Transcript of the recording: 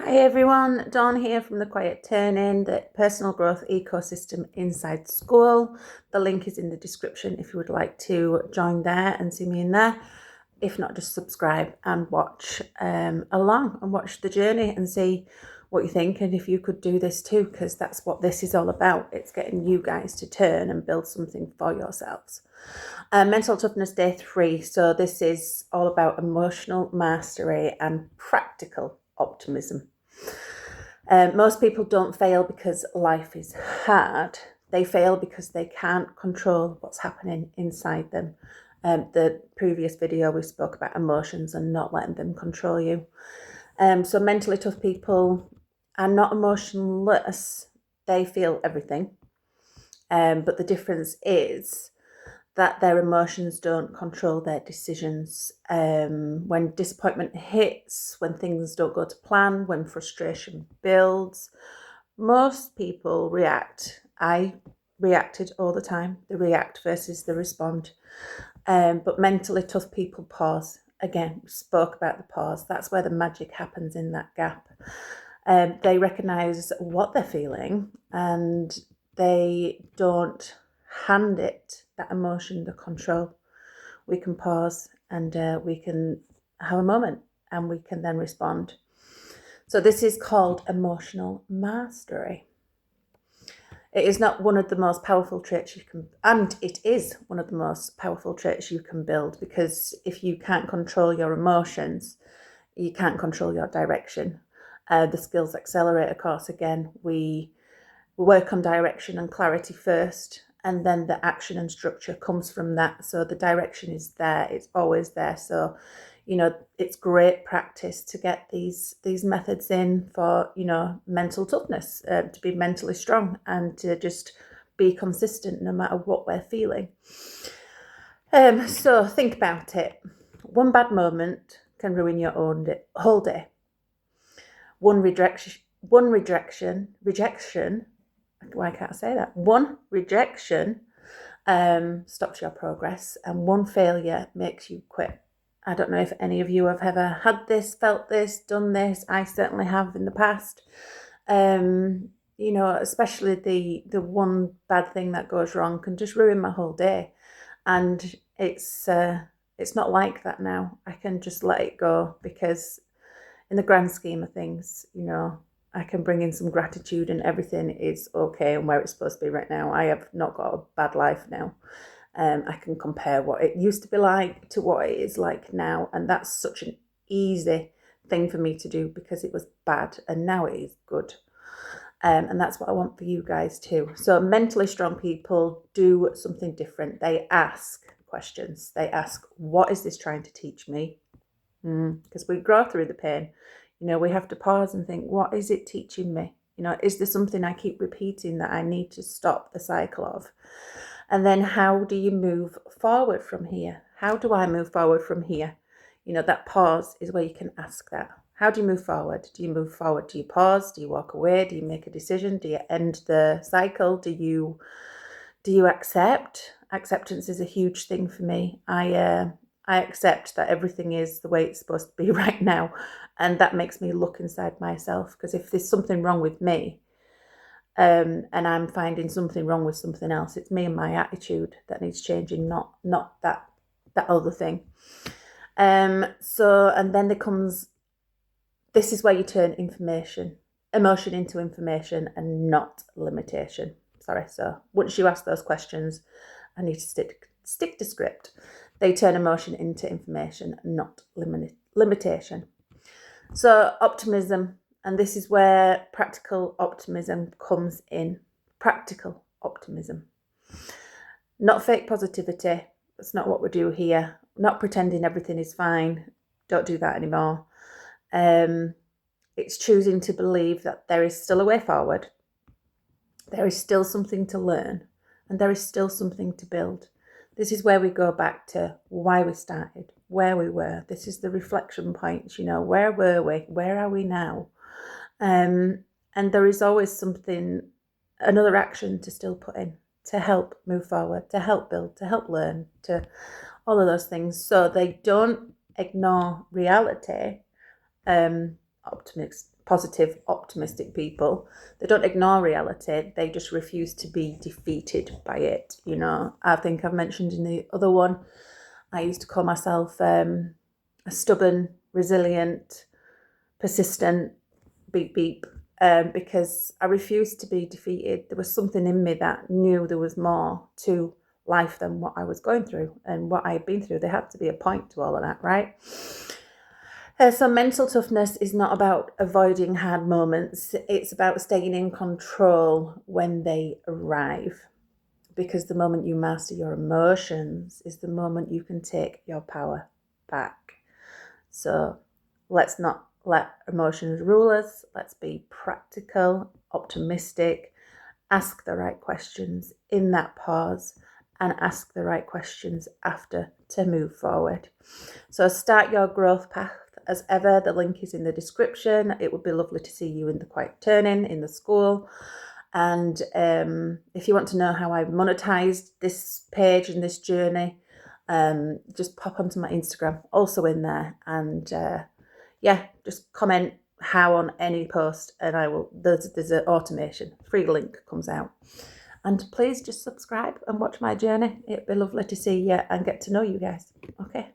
Hi everyone, Dawn here from the Quiet Turn-In, the personal growth ecosystem inside school. The link is in the description if you would like to join there and see me in there. If not, just subscribe and watch along and watch the journey and see what you think and if you could do this too, because that's what this is all about. It's getting you guys to turn and build something for yourselves. Mental Toughness Day 3. So this is all about emotional mastery and practical optimism. Most people don't fail because life is hard. They fail because they can't control what's happening inside them. The previous video we spoke about emotions and not letting them control you. So mentally tough people are not emotionless. They feel everything. But the difference is that their emotions don't control their decisions. When disappointment hits, when things don't go to plan, when frustration builds, most people react. I reacted all the time, the react versus the respond. But mentally tough people pause. Again, we spoke about the pause. That's where the magic happens, in that gap. They recognize what they're feeling and they don't hand it, that emotion, the control. We can pause and we can have a moment and we can then respond. So this is called emotional mastery. It is not one of the most powerful traits you can, and it is one of the most powerful traits you can build, because if you can't control your emotions, you can't control your direction. The Skills Accelerator course, again, we work on direction and clarity first, and then the action and structure comes from that. So the direction is there, it's always there. So, you know, it's great practice to get these methods in for, you know, mental toughness, to be mentally strong and to just be consistent no matter what we're feeling. So think about it. One bad moment can ruin your whole day. One rejection, why can't I say that? One rejection stops your progress, and one failure makes you quit. I don't know if any of you have ever had this, felt this, done this. I certainly have in the past. You know, especially the one bad thing that goes wrong can just ruin my whole day. And it's not like that now. I can just let it go, because in the grand scheme of things, you know, I can bring in some gratitude and everything is okay and where it's supposed to be right now. I have not got a bad life now. I can compare what it used to be like to what it is like now. And that's such an easy thing for me to do, because it was bad and now it is good. And that's what I want for you guys too. So mentally strong people do something different. They ask questions. They ask, what is this trying to teach me? Because we grow through the pain. You know, we have to pause and think, what is it teaching me? You know, is there something I keep repeating that I need to stop the cycle of? And then how do you move forward from here? How do I move forward from here? You know, that pause is where you can ask that. How do you move forward? Do you move forward? Do you pause? Do you walk away? Do you make a decision? Do you end the cycle? Do you accept? Acceptance is a huge thing for me. I accept that everything is the way it's supposed to be right now. And that makes me look inside myself, because if there's something wrong with me, and I'm finding something wrong with something else, it's me and my attitude that needs changing, not that other thing. So, and then there comes, this is where you turn emotion into information and not limitation. Sorry. So once you ask those questions, I need to stick to script. They turn emotion into information, not limitation. So optimism, and this is where practical optimism comes in. Practical optimism. Not fake positivity. That's not what we do here. Not pretending everything is fine. Don't do that anymore. It's choosing to believe that there is still a way forward. There is still something to learn, and there is still something to build. This is where we go back to why we started, where we were. This is the reflection points, you know, where were we? Where are we now? And there is always something, another action to still put in to help move forward, to help build, to help learn, to all of those things. So they don't ignore reality. positive, optimistic people. They don't ignore reality. They just refuse to be defeated by it. You know, I think I've mentioned in the other one, I used to call myself a stubborn, resilient, persistent, beep, beep, because I refused to be defeated. There was something in me that knew there was more to life than what I was going through and what I had been through. There had to be a point to all of that, right? So mental toughness is not about avoiding hard moments. It's about staying in control when they arrive. Because the moment you master your emotions is the moment you can take your power back. So let's not let emotions rule us. Let's be practical, optimistic, ask the right questions in that pause, and ask the right questions after to move forward. So start your growth path as ever. The link is in the description. It would be lovely to see you in the quiet turning in the school. And if you want to know how I monetized this page and this journey, just pop onto my Instagram, also in there. And yeah, just comment how on any post, and I will. There's an automation, free link comes out. And please just subscribe and watch my journey. It'd be lovely to see you and get to know you guys. Okay.